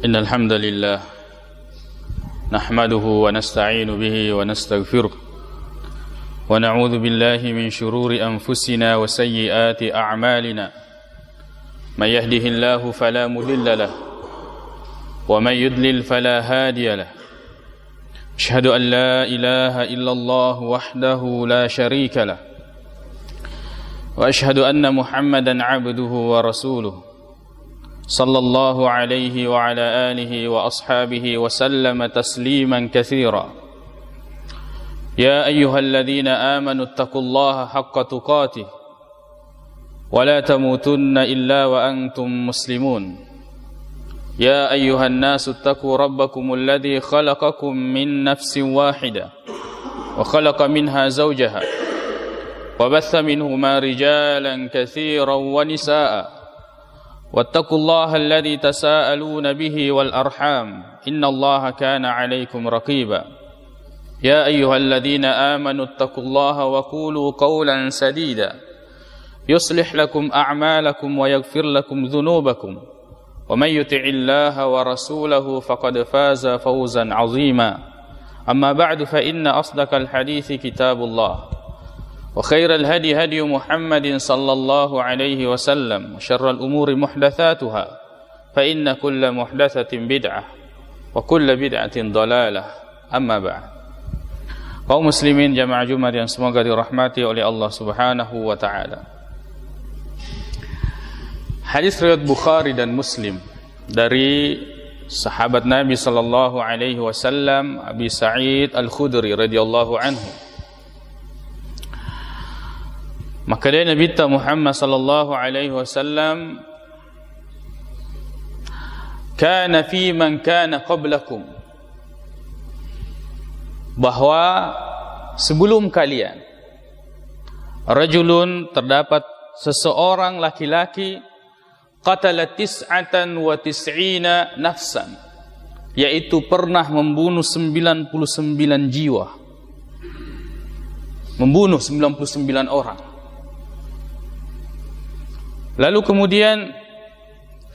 إن الحمد لله نحمده ونستعين به ونستغفره ونعوذ بالله من شرور أنفسنا وسيئات أعمالنا من يهده الله فلا مضل له ومن يضلل فلا هادي له أشهد أن لا إله إلا الله وحده لا شريك له وأشهد أن محمدا عبده ورسوله صلى الله عليه وعلى آله وأصحابه وسلم تسليما كثيرا يا أيها الذين آمنوا اتقوا الله حق تقاته ولا تموتن إلا وأنتم مسلمون يا أيها الناس اتقوا ربكم الذي خلقكم من نفس واحدة وخلق منها زوجها وبث منهما رجالا كثيرا ونساء واتقوا الله الذي تساءلون به والأرحام إن الله كان عليكم رقيبا يا أيها الذين آمنوا اتقوا الله وقولوا قولا سديدا يصلح لكم أعمالكم ويغفر لكم ذنوبكم ومن يطع الله ورسوله فقد فاز فوزا عظيما أما بعد فإن أصدق الحديث كتاب الله وخير الهدي هدي محمد صلى الله عليه وسلم وشر الأمور محدثاتها فإن كل محدثة بدعة وكل بدعة ضلالة أما بعد. Kaum muslimin jamaah Jumat yang semoga dirahmati oleh Allah Subhanahu wa taala. Hadis riwayat Bukhari dan Muslim dari sahabat Nabi sallallahu alaihi wasallam Abi Sa'id Al-Khudri radhiyallahu anhu. Maka dia Nabi Muhammad sallallahu alaihi wasallam kana fi man kana qablakum, bahwa sebelum kalian rajulun, terdapat seseorang laki-laki qatala tis'atan wa tis'ina nafsan, yaitu pernah membunuh 99 jiwa, membunuh 99 orang. Lalu kemudian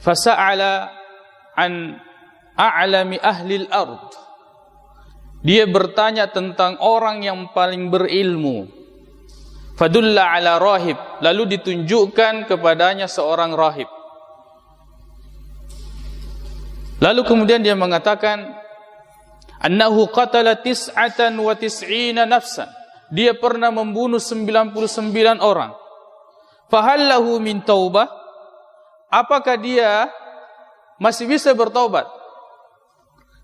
fasa'ala an a'lami ahli al-ard, dia bertanya tentang orang yang paling berilmu. Fadulla ala rahib, lalu ditunjukkan kepadanya seorang rahib. Lalu kemudian dia mengatakan annahu qatala tis'atan wa tis'ina nafsan, dia pernah membunuh 99 orang. Fahallahu min taubah, apakah dia masih bisa bertaubat?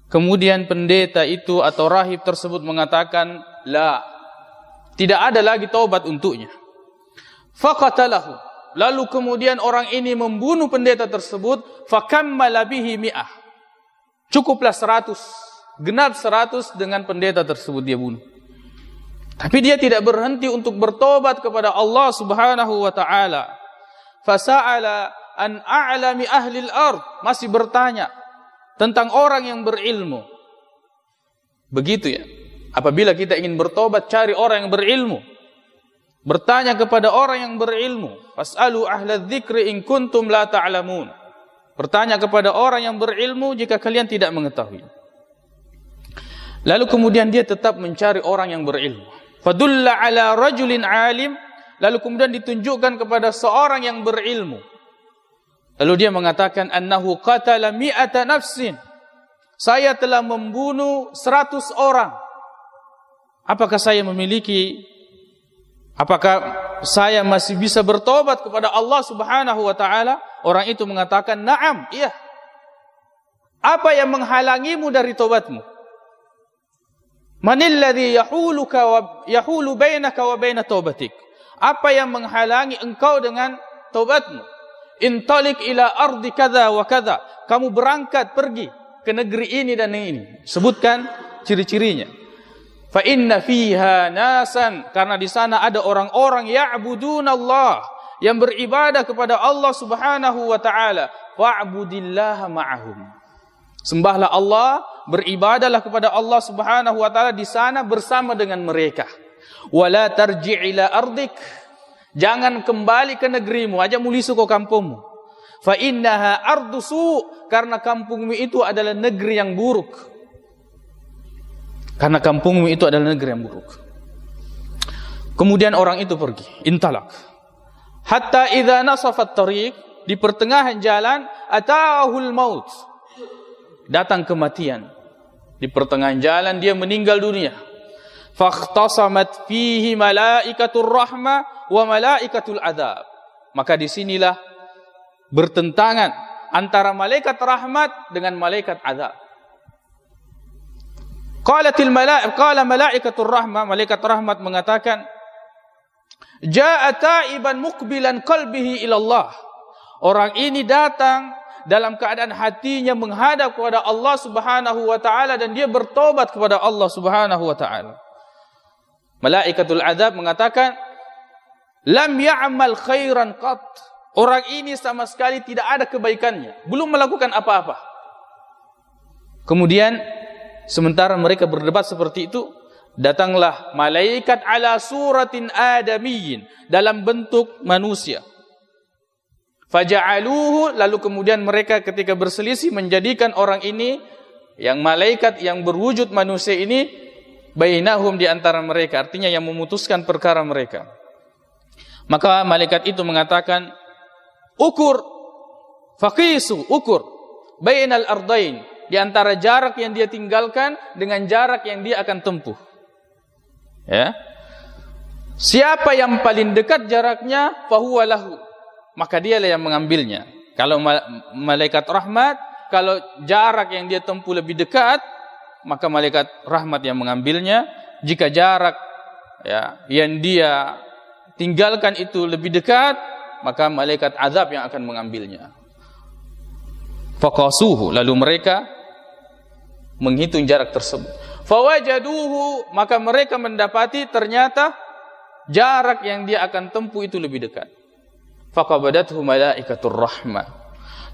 Kemudian pendeta itu atau rahib tersebut mengatakan, la, tidak ada lagi taubat untuknya. Faqatalahu, lalu kemudian orang ini membunuh pendeta tersebut. Fakammala bihi mi'ah, cukuplah 100, genap 100 dengan pendeta tersebut dia bunuh. Tapi dia tidak berhenti untuk bertobat kepada Allah Subhanahu wa taala. Fasa'ala an a'lami ahli al-ard, masih bertanya tentang orang yang berilmu. Begitu ya. Apabila kita ingin bertobat, cari orang yang berilmu. Bertanya kepada orang yang berilmu. Fas'alu ahla dzikri in kuntum la ta'lamun. Bertanya kepada orang yang berilmu jika kalian tidak mengetahui. Lalu kemudian dia tetap mencari orang yang berilmu. Fadulla ala rajulin alim, lalu kemudian ditunjukkan kepada seorang yang berilmu. Lalu dia mengatakan annahu qatala mi'ata nafsin, saya telah membunuh 100 orang. Apakah saya masih bisa bertobat kepada Allah Subhanahu wa taala? Orang itu mengatakan, "Na'am, iya." Apa yang menghalangimu dari tobatmu? Manil ladzi yahulu bainaka wa baina taubatik? Apa yang menghalangi engkau dengan tobatmu? Intalik ila ardi kadza wa kadza, kamu berangkat pergi ke negeri ini dan ini. Sebutkan ciri-cirinya. Fa inna fiha nasan, karena di sana ada orang-orang ya'budunallah, yang beribadah kepada Allah Subhanahu wa taala. Wa'budillaha ma'ahum, sembahlah Allah, beribadahlah kepada Allah Subhanahu wa taala di sana bersama dengan mereka. Wala tarji' ila ardik, jangan kembali ke negerimu, aja mulisu ke kampungmu. Fa innaha ardu su', karena kampungmu itu adalah negeri yang buruk. Karena kampungmu itu adalah negeri yang buruk. Kemudian orang itu pergi, intalak. Hatta idza nasafat tariq, di pertengahan jalan, atahul maut. Datang kematian. Di pertengahan jalan dia meninggal dunia. Fakhtasamat fihi malaikatur rahmah wa malaikatul adzab. Maka disinilah bertentangan antara malaikat rahmat dengan malaikat azab. Qala malaikatur rahmah, malaikat rahmat mengatakan, jaa taiban muqbilan qalbihi ila Allah. Orang ini datang dalam keadaan hatinya menghadap kepada Allah Subhanahu wa taala dan dia bertobat kepada Allah Subhanahu wa taala. Malaikatul azab mengatakan, lam ya'mal khairan qat. Orang ini sama sekali tidak ada kebaikannya, belum melakukan apa-apa. Kemudian sementara mereka berdebat seperti itu, datanglah malaikat ala suratin adamiyyin, dalam bentuk manusia. Faja'aluhu, lalu kemudian mereka ketika berselisih menjadikan orang ini, yang malaikat yang berwujud manusia ini, bainahum, di antara mereka, artinya yang memutuskan perkara mereka. Maka malaikat itu mengatakan, ukur, faqisu, ukur, bainal ardain, di antara jarak yang dia tinggalkan dengan jarak yang dia akan tempuh. Ya. Siapa yang paling dekat jaraknya, fahuwa lahu, maka dialah yang mengambilnya. Kalau malaikat rahmat, kalau jarak yang dia tempuh lebih dekat, maka malaikat rahmat yang mengambilnya. Jika jarak yang dia tinggalkan itu lebih dekat, maka malaikat azab yang akan mengambilnya. Faqasuhu, lalu mereka menghitung jarak tersebut. Fawajaduhu, maka mereka mendapati ternyata jarak yang dia akan tempuh itu lebih dekat. Faqabadathu malaikatur rahmah,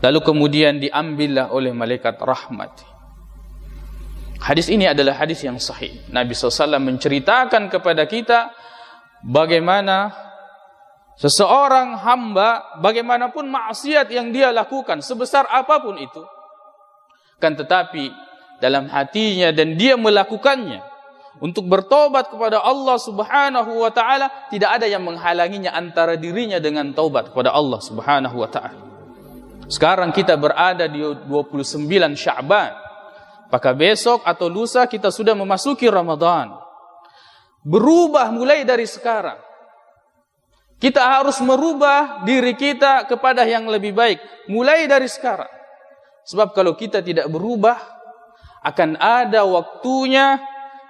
lalu kemudian diambillah oleh malaikat rahmat. Hadis ini adalah hadis yang sahih. Nabi SAW menceritakan kepada kita bagaimana seseorang hamba, bagaimanapun maksiat yang dia lakukan, sebesar apapun itu, kan tetapi dalam hatinya dan dia melakukannya untuk bertobat kepada Allah Subhanahu wa taala, tidak ada yang menghalanginya antara dirinya dengan taubat kepada Allah Subhanahu wa taala. Sekarang kita berada di 29 Sya'ban. Maka besok atau lusa kita sudah memasuki Ramadan. Berubah mulai dari sekarang. Kita harus merubah diri kita kepada yang lebih baik mulai dari sekarang. Sebab kalau kita tidak berubah, akan ada waktunya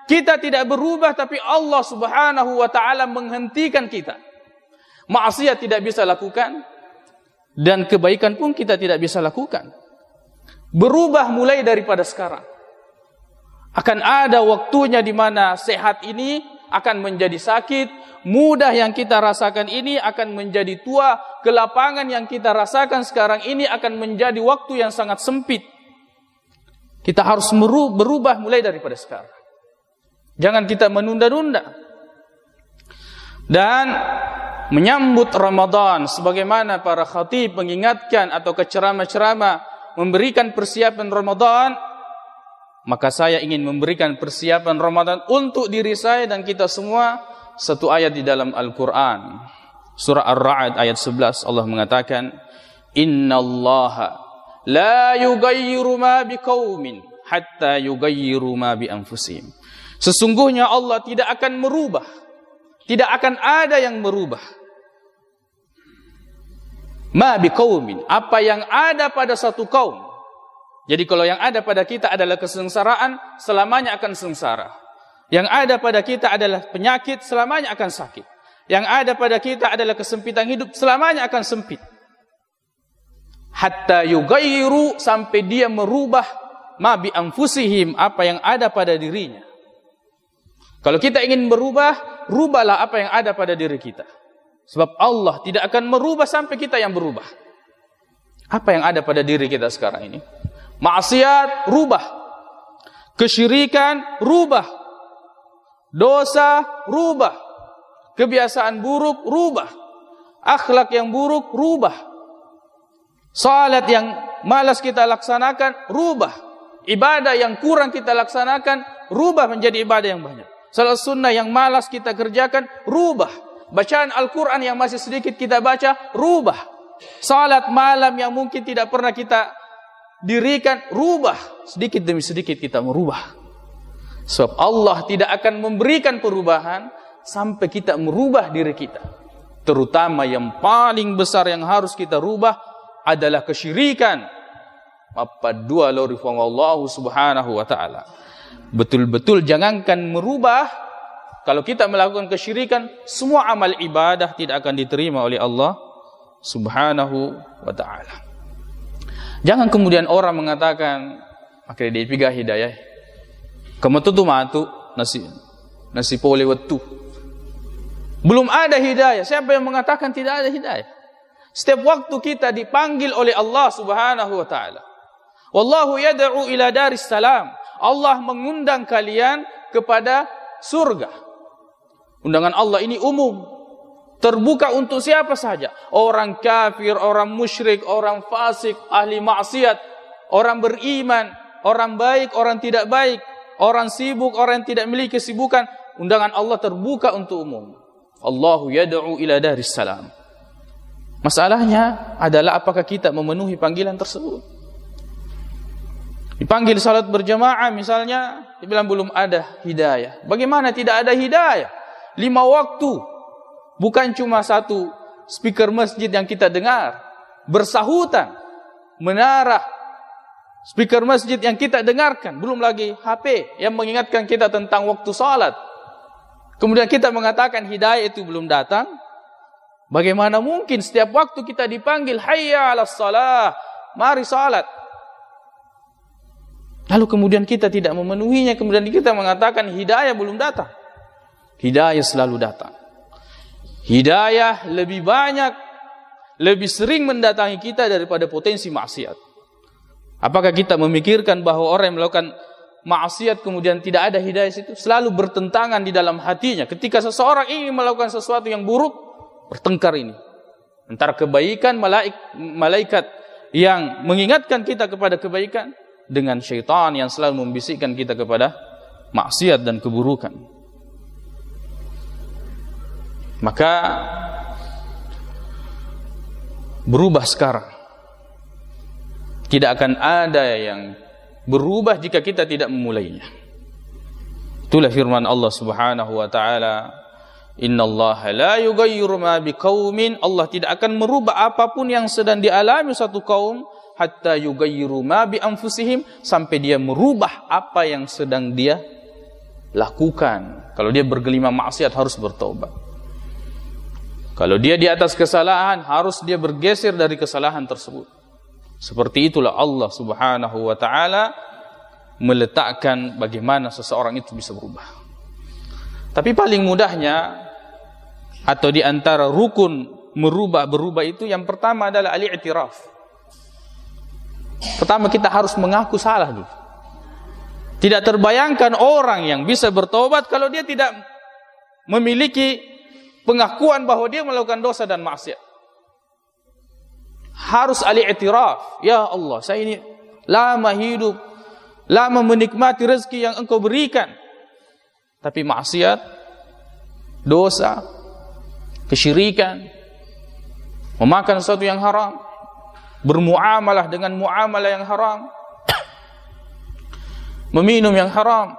kita tidak berubah, tapi Allah Subhanahu wa taala menghentikan kita. Maksiat tidak bisa lakukan dan kebaikan pun kita tidak bisa lakukan. Berubah mulai daripada sekarang. Akan ada waktunya di mana sehat ini akan menjadi sakit, mudah yang kita rasakan ini akan menjadi tua, kelapangan yang kita rasakan sekarang ini akan menjadi waktu yang sangat sempit. Kita harus berubah mulai daripada sekarang. Jangan kita menunda-nunda. Dan menyambut Ramadan, sebagaimana para khatib mengingatkan atau ceramah-ceramah memberikan persiapan Ramadan, maka saya ingin memberikan persiapan Ramadan untuk diri saya dan kita semua. Satu ayat di dalam Al-Quran, surah Ar-Ra'd ayat 11, Allah mengatakan, innallaha la yughayyiru ma biqaumin hatta yughayyiru ma bi anfusihim. Sesungguhnya Allah tidak akan merubah, tidak akan ada yang merubah ma biqaumin, apa yang ada pada satu kaum. Jadi kalau yang ada pada kita adalah kesengsaraan, selamanya akan sengsara. Yang ada pada kita adalah penyakit, selamanya akan sakit. Yang ada pada kita adalah kesempitan hidup, selamanya akan sempit. Hatta yughayyiru, sampai dia merubah ma bi anfusihim, apa yang ada pada dirinya. Kalau kita ingin berubah, rubahlah apa yang ada pada diri kita. Sebab Allah tidak akan merubah sampai kita yang berubah. Apa yang ada pada diri kita sekarang ini? Maksiat, rubah. Kesyirikan, rubah. Dosa, rubah. Kebiasaan buruk, rubah. Akhlak yang buruk, rubah. Salat yang malas kita laksanakan, rubah. Ibadah yang kurang kita laksanakan, rubah menjadi ibadah yang banyak. Salat sunnah yang malas kita kerjakan, rubah. Bacaan Al-Quran yang masih sedikit kita baca, rubah. Salat malam yang mungkin tidak pernah kita dirikan, rubah. Sedikit demi sedikit kita merubah. Sebab Allah tidak akan memberikan perubahan sampai kita merubah diri kita. Terutama yang paling besar yang harus kita rubah adalah kesyirikan. Mapadua lorifang Allah subhanahu wa ta'ala. Betul-betul jangankan merubah. Kalau kita melakukan kesyirikan, semua amal ibadah tidak akan diterima oleh Allah subhanahu wa ta'ala. Jangan kemudian orang mengatakan, makanya dia piga hidayah. Kamu tuh matu nasi pole wetu. Belum ada hidayah. Siapa yang mengatakan tidak ada hidayah? Setiap waktu kita dipanggil oleh Allah subhanahu wa ta'ala. Wallahu yad'u ila daris salam. Allah mengundang kalian kepada surga. Undangan Allah ini umum. Terbuka untuk siapa saja. Orang kafir, orang musyrik, orang fasik, ahli maksiat, orang beriman, orang baik, orang tidak baik, orang sibuk, orang yang tidak memiliki kesibukan. Undangan Allah terbuka untuk umum. Allahu yad'u ila daris salam. Masalahnya adalah apakah kita memenuhi panggilan tersebut. Dipanggil salat berjamaah misalnya, dibilang belum ada hidayah. Bagaimana tidak ada hidayah? 5 waktu. Bukan cuma satu speaker masjid yang kita dengar. Bersahutan. Menara speaker masjid yang kita dengarkan. Belum lagi HP yang mengingatkan kita tentang waktu salat. Kemudian kita mengatakan hidayah itu belum datang. Bagaimana mungkin setiap waktu kita dipanggil hayya 'alas shalah, mari salat. Lalu kemudian kita tidak memenuhinya, kemudian kita mengatakan hidayah belum datang. Hidayah selalu datang. Hidayah lebih banyak, lebih sering mendatangi kita daripada potensi maksiat. Apakah kita memikirkan bahwa orang yang melakukan maksiat kemudian tidak ada hidayah itu? Selalu bertentangan di dalam hatinya. Ketika seseorang ingin melakukan sesuatu yang buruk, bertengkar ini. Antara kebaikan malaikat yang mengingatkan kita kepada kebaikan dengan syaitan yang selalu membisikkan kita kepada maksiat dan keburukan. Maka berubah sekarang. Tidak akan ada yang berubah jika kita tidak memulainya. Itulah firman Allah subhanahu wa ta'ala, innallaha la yughayyiru ma biqaumin. Allah tidak akan merubah apapun yang sedang dialami satu kaum hatta yughayyiru ma bi anfusihim, sampai dia merubah apa yang sedang dia lakukan. Kalau dia bergelima maksiat harus bertobat. Kalau dia di atas kesalahan, harus dia bergeser dari kesalahan tersebut. Seperti itulah Allah subhanahu wa ta'ala meletakkan bagaimana seseorang itu bisa berubah. Tapi paling mudahnya, atau di antara rukun berubah itu, yang pertama adalah al-i'tiraf. Pertama kita harus mengaku salah dulu. Tidak terbayangkan orang yang bisa bertobat kalau dia tidak memiliki pengakuan bahwa dia melakukan dosa dan maksiat. Harus al-i'tiraf. Ya Allah, saya ini lama hidup, lama menikmati rezeki yang Engkau berikan, tapi maksiat, dosa, kesyirikan, memakan sesuatu yang haram, bermuamalah dengan muamalah yang haram, meminum yang haram,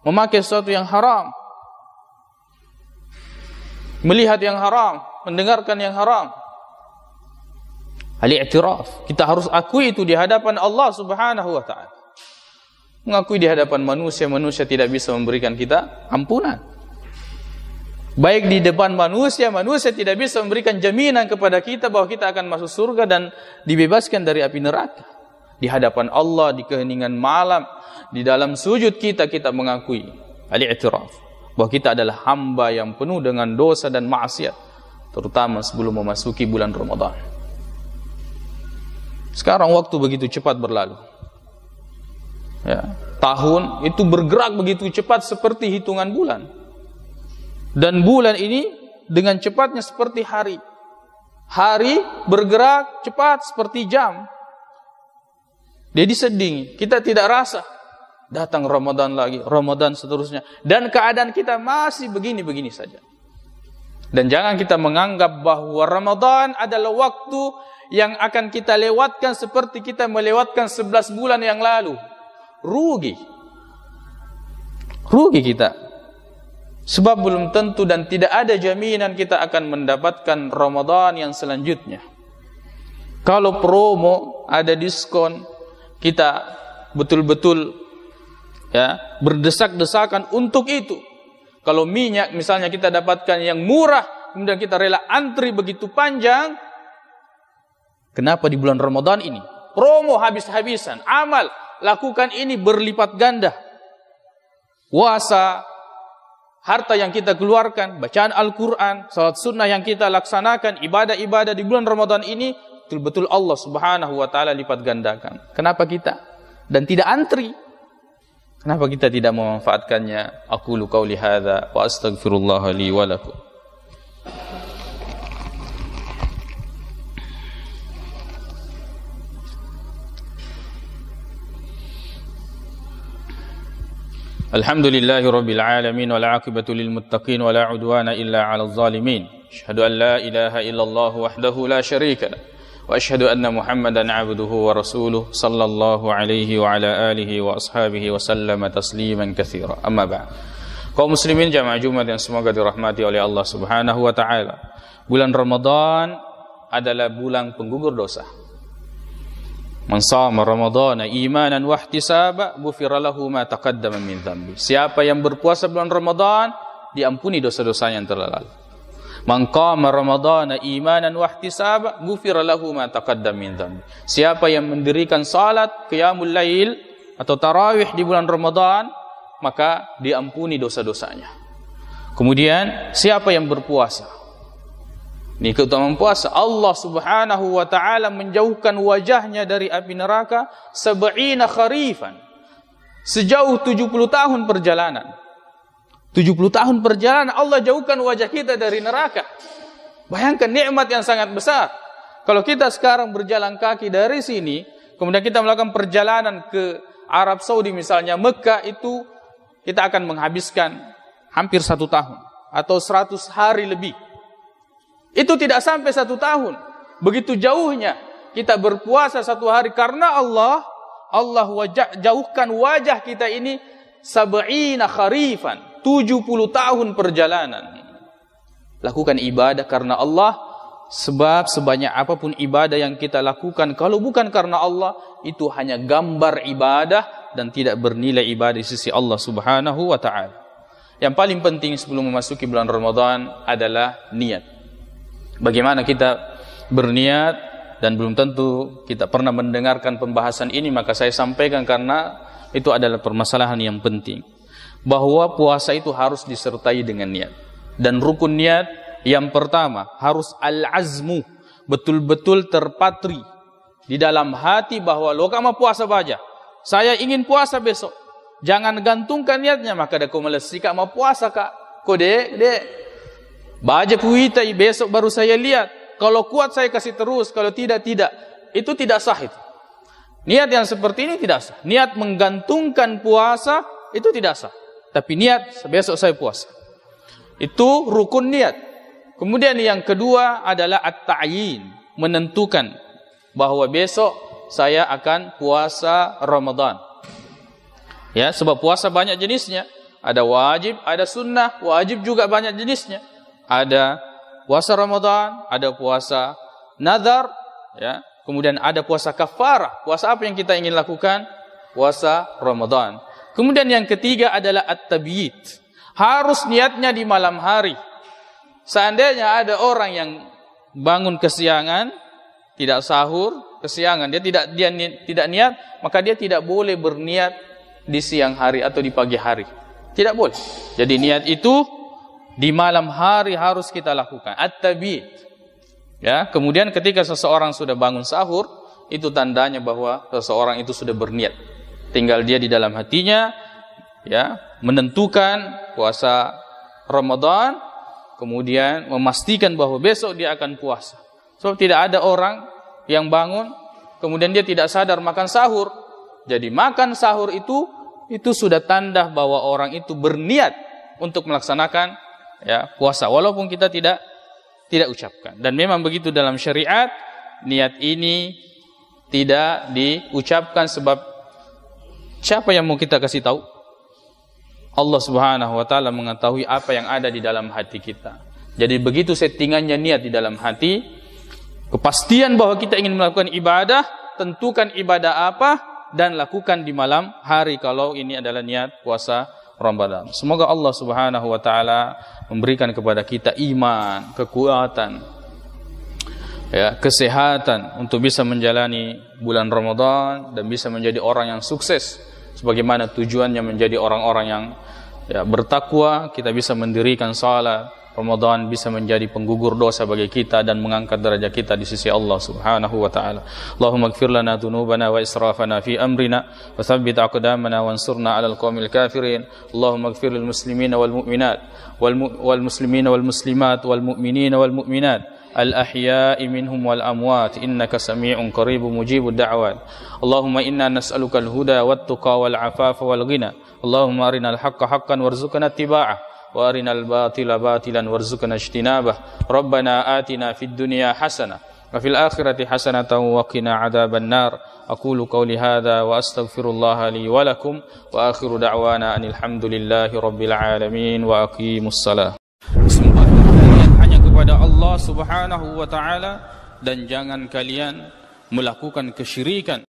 memakai sesuatu yang haram, melihat yang haram, mendengarkan yang haram. Al-i'tiraf. Kita harus akui itu di hadapan Allah subhanahu wa ta'ala. Mengakui di hadapan manusia tidak bisa memberikan kita ampunan. Baik di depan manusia tidak bisa memberikan jaminan kepada kita bahwa kita akan masuk surga dan dibebaskan dari api neraka. Di hadapan Allah, di keheningan malam, di dalam sujud kita mengakui al-i'tiraf, bahwa kita adalah hamba yang penuh dengan dosa dan maksiat, terutama sebelum memasuki bulan Ramadan. Sekarang waktu begitu cepat berlalu. Ya, tahun itu bergerak begitu cepat seperti hitungan bulan. Dan bulan ini dengan cepatnya seperti hari. Hari bergerak cepat seperti jam. Dia diseding, kita tidak rasa. Datang Ramadan lagi, Ramadan seterusnya. Dan keadaan kita masih begini-begini saja. Dan jangan kita menganggap bahwa Ramadan adalah waktu yang akan kita lewatkan seperti kita melewatkan 11 bulan yang lalu. Rugi kita. Sebab belum tentu dan tidak ada jaminan kita akan mendapatkan Ramadan yang selanjutnya. Kalau promo, ada diskon, kita betul-betul berdesak-desakan untuk itu. Kalau minyak misalnya kita dapatkan yang murah, kemudian kita rela antri begitu panjang. Kenapa di bulan Ramadan ini? Promo habis-habisan, amal, lakukan ini berlipat ganda. Puasa, harta yang kita keluarkan, bacaan Al-Quran, salat sunnah yang kita laksanakan, ibadah-ibadah di bulan Ramadan ini, betul-betul Allah Subhanahu wa ta'ala lipat gandakan. Kenapa kita? Dan tidak antri. Kenapa kita tidak memanfaatkannya? Aqulu qauli hadza wa astaghfirullah li wa lakum. Alhamdulillahi rabbil alamin wal 'aqibatu lil muttaqin wa la 'udwana illa 'alal zalimin. Asyhadu an la ilaha illallah wahdahu la syarika lah. Wa asyhadu anna Muhammadan 'abduhu wa rasuluh sallallahu alaihi wa ala alihi wa ashabihi wa sallama tasliman katsira. Amma ba'd. Kaum muslimin jamaah Jumat yang semoga dirahmati oleh Allah Subhanahu wa taala. Bulan Ramadan adalah bulan penggugur dosa. Man shama Ramadhana imanan wa ihtisaba ghufira lahu ma taqaddama min dhanbi. Siapa yang berpuasa bulan Ramadan diampuni dosa-dosanya yang telah lalu. Man qama Ramadhana imanan wa ihtisaba ghufira lahu ma taqaddama min dhanbi. Siapa yang mendirikan salat qiyamul lail atau tarawih di bulan Ramadan, maka diampuni dosa-dosanya. Kemudian siapa yang berpuasa? Ini keutamaan puasa. Allah Subhanahu wa ta'ala menjauhkan wajahnya dari api neraka 70 kharifan. Sejauh 70 tahun perjalanan. 70 tahun perjalanan Allah jauhkan wajah kita dari neraka. Bayangkan nikmat yang sangat besar. Kalau kita sekarang berjalan kaki dari sini, kemudian kita melakukan perjalanan ke Arab Saudi misalnya, Mekah, itu kita akan menghabiskan hampir 1 tahun atau 100 hari lebih. Itu tidak sampai 1 tahun. Begitu jauhnya kita berpuasa 1 hari karena Allah jauhkan wajah kita ini 70 kharifan, 70 tahun perjalanan. Lakukan ibadah karena Allah, sebab sebanyak apapun ibadah yang kita lakukan, kalau bukan karena Allah, itu hanya gambar ibadah dan tidak bernilai ibadah di sisi Allah Subhanahu wa ta'ala. Yang paling penting sebelum memasuki bulan Ramadan adalah niat. Bagaimana kita berniat, dan belum tentu kita pernah mendengarkan pembahasan ini, maka saya sampaikan karena itu adalah permasalahan yang penting. Bahwa puasa itu harus disertai dengan niat. Dan rukun niat yang pertama harus al-azmu, betul-betul terpatri di dalam hati bahwa lo kamu puasa baja, saya ingin puasa besok. Jangan gantungkan niatnya, maka ada komelesi kak mau puasa kak, kode baja puita besok baru saya lihat. Kalau kuat saya kasih terus, kalau tidak. Itu tidak sah itu. Niat yang seperti ini tidak sah. Niat menggantungkan puasa itu tidak sah. Tapi niat besok saya puasa. Itu rukun niat. Kemudian yang kedua adalah at-ta'yin, menentukan bahwa besok saya akan puasa Ramadan. Ya, sebab puasa banyak jenisnya. Ada wajib, ada sunnah. Wajib juga banyak jenisnya. Ada puasa Ramadan, ada puasa nazar, ya. Kemudian ada puasa kafarah. Puasa apa yang kita ingin lakukan? Puasa Ramadan. Kemudian yang ketiga adalah at-tabyit. Harus niatnya di malam hari. Seandainya ada orang yang bangun kesiangan, tidak sahur, kesiangan, dia tidak niat, maka dia tidak boleh berniat di siang hari atau di pagi hari. Tidak boleh. Jadi niat itu di malam hari harus kita lakukan. At-tabyit. Ya, kemudian ketika seseorang sudah bangun sahur, itu tandanya bahwa seseorang itu sudah berniat. Tinggal dia di dalam hatinya, ya, menentukan puasa Ramadan, kemudian memastikan bahwa besok dia akan puasa. Sebab tidak ada orang yang bangun kemudian dia tidak sadar makan sahur. Jadi makan sahur itu sudah tanda bahwa orang itu berniat untuk melaksanakan ya puasa walaupun kita tidak ucapkan. Dan memang begitu dalam syariat, niat ini tidak diucapkan sebab siapa yang mau kita kasih tahu? Allah Subhanahu wa taala mengetahui apa yang ada di dalam hati kita. Jadi begitu settingannya niat di dalam hati, kepastian bahwa kita ingin melakukan ibadah, tentukan ibadah apa dan lakukan di malam hari kalau ini adalah niat puasa Ramadan. Semoga Allah Subhanahu wa taala memberikan kepada kita iman, kekuatan, ya, kesehatan untuk bisa menjalani bulan Ramadan dan bisa menjadi orang yang sukses sebagaimana tujuannya menjadi orang-orang yang ya, bertakwa. Kita bisa mendirikan salat. Ramadan bisa menjadi penggugur dosa bagi kita dan mengangkat derajat kita di sisi Allah Subhanahu wa taala. Allahumma ighfir lana dhunubana wa israfana fi amrina wa tsabbit aqdamana wansurna 'alal qaumil kafirin. Allahumma ighfir lil muslimina wal mu'minat wal muslimina wal muslimat wal mu'minina wal mu'minat al ahya'i minhum wal amwat innaka samii'un qaribun mujibud da'wat. Allahumma inna nas'aluka al huda wat tuqa wal 'afafa wal ghina. Allahumma arinal haqqo haqqan warzuqna ittiba'ah wa arinal batila batilan warzuqna ijtinabah. Rabbana atina fid dunya hasanah wa fil akhirati hasanatan wa qina adzaban nar. Aqulu qawli hadza wa astaghfirullah li wa lakum wa akhiru da'wana anil hamdulillahi rabbil alamin wa aqimus shalah. Bismillahirrahmanirrahim. Hanya kepada Allah Subhanahu wa taala dan jangan kalian melakukan kesyirikan.